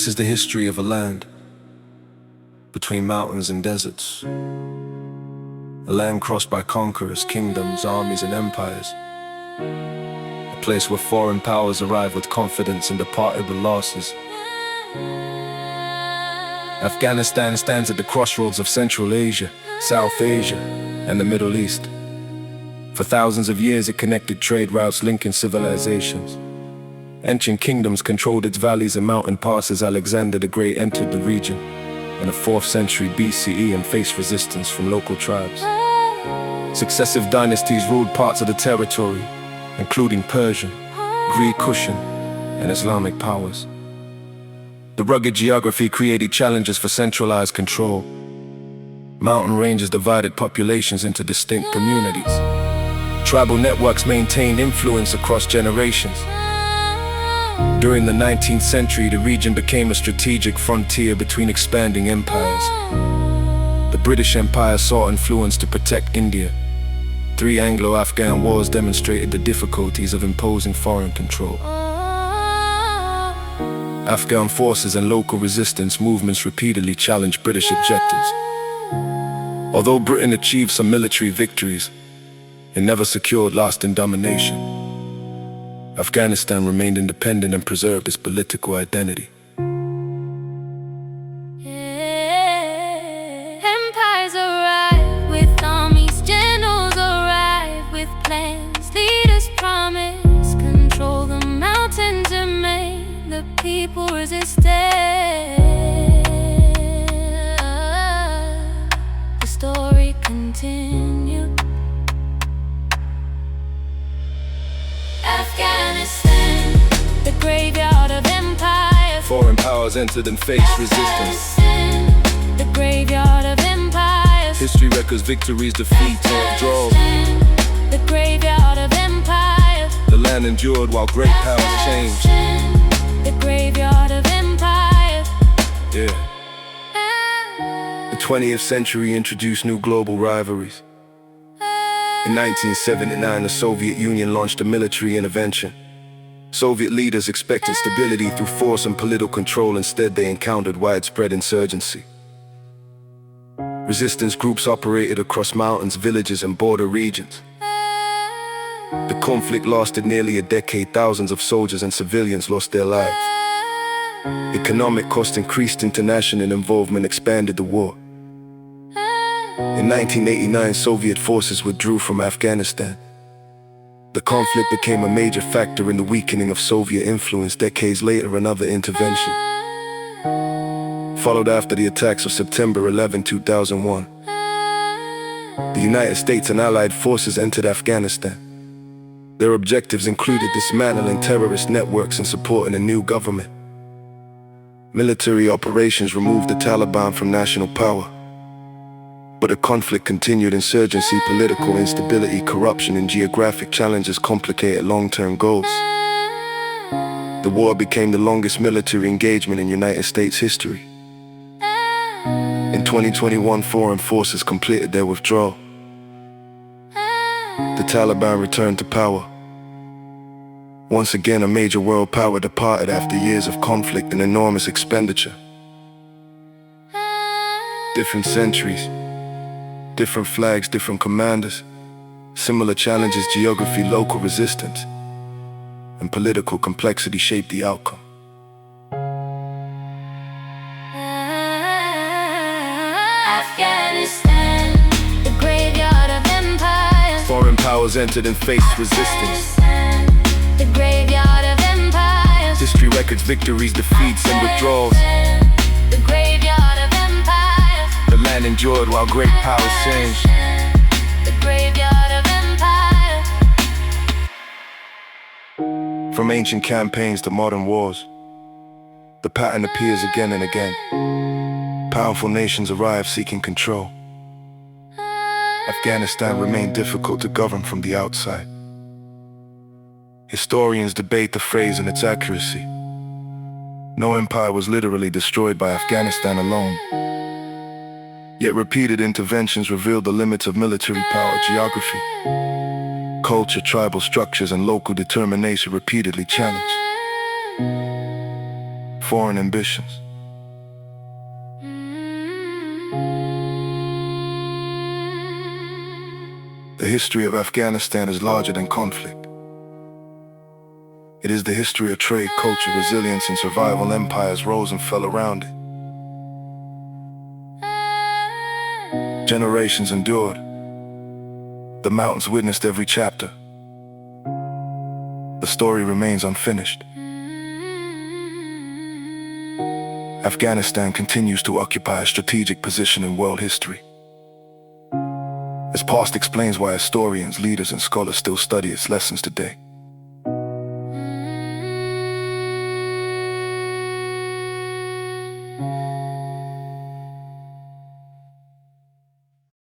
This is the history of a land between mountains and deserts. A land crossed by conquerors, kingdoms, armies, and empires. A place where foreign powers arrived with confidence and departed with losses. Afghanistan stands at the crossroads of Central Asia, South Asia, and the Middle East. For thousands of years it connected trade routes linking civilizations. Ancient kingdoms controlled its valleys and mountain passes. Alexander the Great entered the region in the 4th century BCE and faced resistance from local tribes. Successive dynasties ruled parts of the territory, including Persian, Greek, Kushan, and Islamic powers. The rugged geography created challenges for centralized control. Mountain ranges divided populations into distinct communities. Tribal networks maintained influence across generations. During the 19th century, the region became a strategic frontier between expanding empires. The British Empire sought influence to protect India. 3 Anglo-Afghan Wars demonstrated the difficulties of imposing foreign control. Afghan forces and local resistance movements repeatedly challenged British objectives. Although Britain achieved some military victories, it never secured lasting domination. Afghanistan remained independent and preserved its political identity. Empires arrive with armies, generals arrive with plans. Leaders promise control the mountain domain. The people resisted. The story continued. Afghanistan, the graveyard of empires. Foreign powers entered and faced resistance. The graveyard of empires. History records victories, defeats, and withdrawals. The graveyard of empires. The land endured while great powers changed. The graveyard of empires. Yeah. The 20th century introduced new global rivalries. In 1979, the Soviet Union launched a military intervention. Soviet leaders expected stability through force and political control. Instead, they encountered widespread insurgency. Resistance groups operated across mountains, villages, and border regions. The conflict lasted nearly a decade. Thousands of soldiers and civilians lost their lives. Economic cost increased, international involvement expanded the war. In 1989, Soviet forces withdrew from Afghanistan. The conflict became a major factor in the weakening of Soviet influence. Decades later, another intervention followed after the attacks of September 11, 2001. The United States and Allied forces entered Afghanistan. Their objectives included dismantling terrorist networks and supporting a new government. Military operations removed the Taliban from national power. But the conflict continued. Insurgency, political instability, corruption, and geographic challenges complicated long-term goals. The war became the longest military engagement in United States history. In 2021, foreign forces completed their withdrawal. The Taliban returned to power. Once again, a major world power departed after years of conflict and enormous expenditure. Different centuries, different flags, different commanders, similar challenges, geography, local resistance, and political complexity shaped the outcome. Afghanistan, the graveyard of empires. Foreign powers entered and faced resistance. The graveyard of empires. History records victories, defeats, and withdrawals. The graveyard of empires. The land endured while great powers changed. The graveyard of empires. From ancient campaigns to modern wars, the pattern appears again and again. Powerful nations arrive seeking control. Afghanistan remained difficult to govern from the outside. Historians debate the phrase and its accuracy. No empire was literally destroyed by Afghanistan alone. Yet repeated interventions revealed the limits of military power. Geography, culture, tribal structures, and local determination repeatedly challenged. foreign ambitions. The history of Afghanistan is larger than conflict. It is the history of trade, culture, resilience, and survival. Empires rose and fell around it. Generations endured. The mountains witnessed every chapter. The story remains unfinished. Afghanistan continues to occupy a strategic position in world history. Its past explains why historians, leaders, and scholars still study its lessons today.